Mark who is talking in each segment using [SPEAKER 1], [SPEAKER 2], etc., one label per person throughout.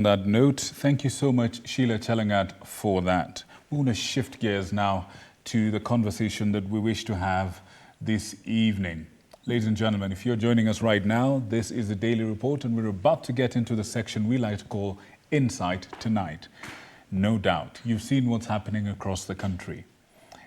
[SPEAKER 1] On that note, thank you so much, Sheila Chalangat, for that. We want to shift gears now to the conversation that we wish to have this evening. Ladies and gentlemen, if you're joining us right now, this is the Daily Report, and we're about to get into the section we like to call Insight Tonight. No doubt, you've seen what's happening across the country.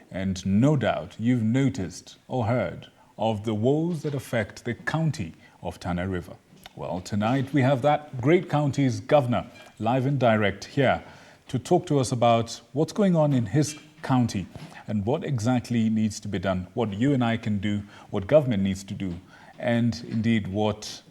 [SPEAKER 1] And no doubt, you've noticed or heard of the woes that affect the county of Tana River. Well, tonight we have that great county's governor live and direct here to talk to us about what's going on in his county and what exactly needs to be done, what you and I can do, what government needs to do, and indeed what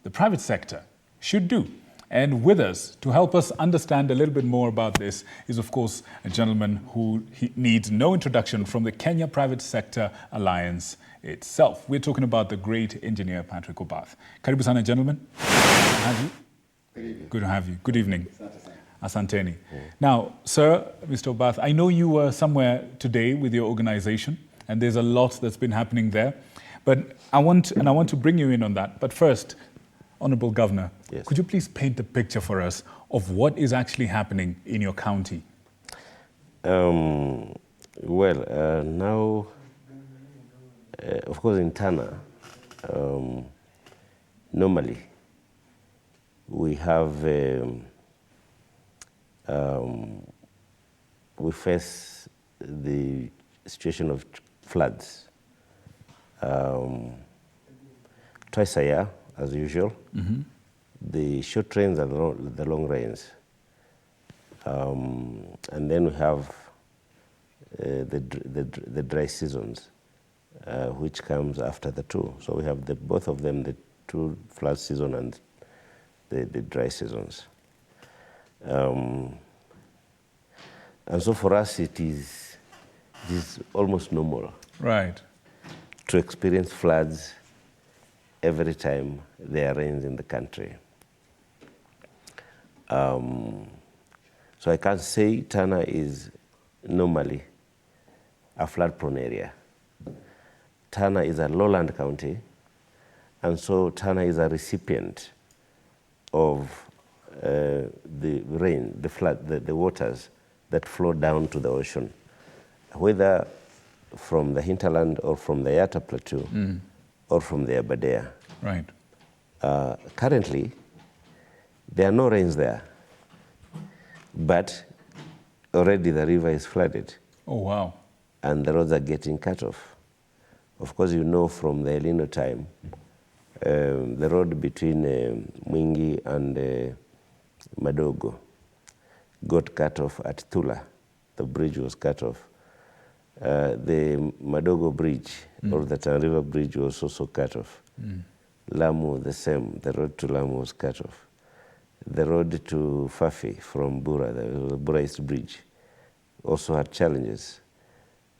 [SPEAKER 1] the private sector should do. And with us to help us understand a little bit more about this is, of course, a gentleman who needs no introduction from the Kenya Private Sector Alliance itself. We're talking about the great engineer Patrick Obath. Karibu sana, gentlemen. Good to have you.
[SPEAKER 2] Good evening.
[SPEAKER 1] Good to have you. Good evening. Asanteni. Now, sir, Mr. Obath, I know you were somewhere today with your organization, and there's a lot that's been happening there. But I want to bring you in on that. But first, Honorable Governor,
[SPEAKER 2] yes,
[SPEAKER 1] could you please paint the picture for us of what is actually happening in your county?
[SPEAKER 2] Now, of course, in Tana, normally we have we face the situation of floods twice a year, as usual.
[SPEAKER 1] Mm-hmm.
[SPEAKER 2] The short rains and the long rains. And then we have the dry seasons, which comes after the two. So we have both of them, the two flood season and the dry seasons. And so for us, it is almost normal,
[SPEAKER 1] right,
[SPEAKER 2] to experience floods every time there are rains in the country. So I can't say Tana is normally a flood-prone area. Tana is a lowland county, and so Tana is a recipient of the rain, the flood, the waters that flow down to the ocean, whether from the hinterland or from the Yatta Plateau, or from the Aberdare.
[SPEAKER 1] right.
[SPEAKER 2] Currently, there are no rains there, but already the river is flooded.
[SPEAKER 1] Oh, wow.
[SPEAKER 2] And the roads are getting cut off. Of course, you know from the El Nino time, the road between Mwingi and Madogo got cut off at Tula. The bridge was cut off. The Madogo Bridge, or the Tana River Bridge, was also cut off. Lamu, the same. The road to Lamu was cut off. The road to Fafi from Bura, the Bura East Bridge, also had challenges.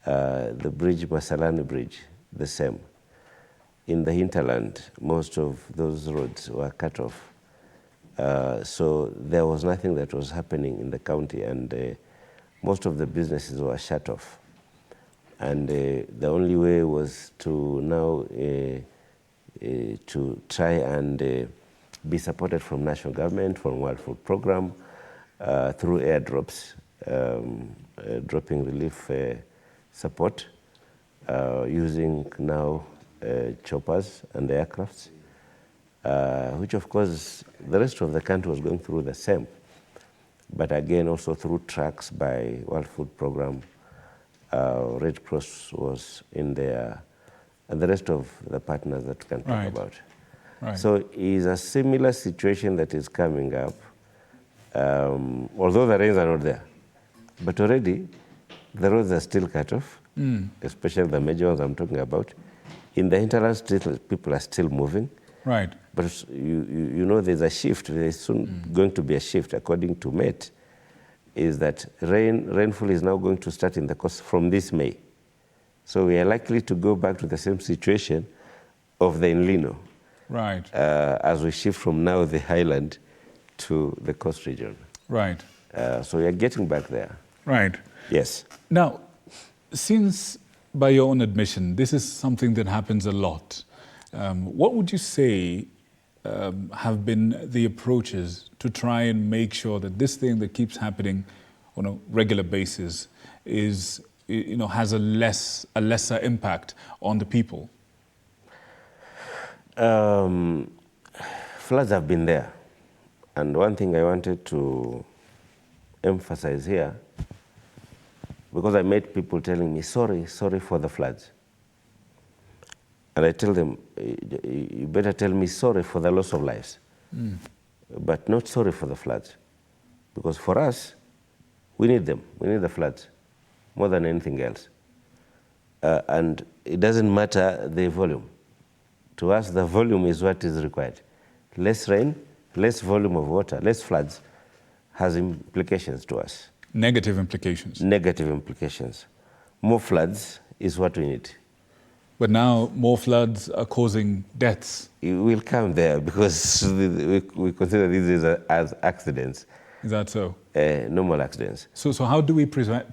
[SPEAKER 2] The bridge, Masalani Bridge, the same. In the hinterland, most of those roads were cut off. So there was nothing that was happening in the county, and most of the businesses were shut off. And the only way was to now to try and be supported from national government, from World Food Program, through airdrops, dropping relief support, using now choppers and aircrafts, which of course the rest of the country was going through the same. But again, also through trucks by World Food Program, Red Cross was in there, and the rest of the partners that we can talk about.
[SPEAKER 1] Right.
[SPEAKER 2] So it is a similar situation that is coming up, although the rains are not there. But already, the roads are still cut off, especially the major ones I'm talking about. In the hinterland, still, people are still moving.
[SPEAKER 1] Right.
[SPEAKER 2] But you know there's a shift. There's soon going to be a shift, according to Met, is that rainfall is now going to start in the coast from this May. So we are likely to go back to the same situation of the El Nino.
[SPEAKER 1] Right.
[SPEAKER 2] As we shift from now the highland to the coast region.
[SPEAKER 1] Right.
[SPEAKER 2] So we are getting back there.
[SPEAKER 1] Right.
[SPEAKER 2] Yes.
[SPEAKER 1] Now, since by your own admission, this is something that happens a lot, what would you say have been the approaches to try and make sure that this thing that keeps happening on a regular basis is, has a lesser impact on the people?
[SPEAKER 2] Floods have been there. And one thing I wanted to emphasize here, because I met people telling me, sorry for the floods. And I tell them, you better tell me sorry for the loss of lives, but not sorry for the floods. Because for us, we need them. We need the floods more than anything else. And it doesn't matter the volume. To us, the volume is what is required. Less rain, less volume of water, less floods has implications to us.
[SPEAKER 1] Negative implications.
[SPEAKER 2] Negative implications. More floods is what we need.
[SPEAKER 1] But now more floods are causing deaths.
[SPEAKER 2] It will come there because we consider these as accidents.
[SPEAKER 1] Is that so?
[SPEAKER 2] Normal accidents.
[SPEAKER 1] So how do we prevent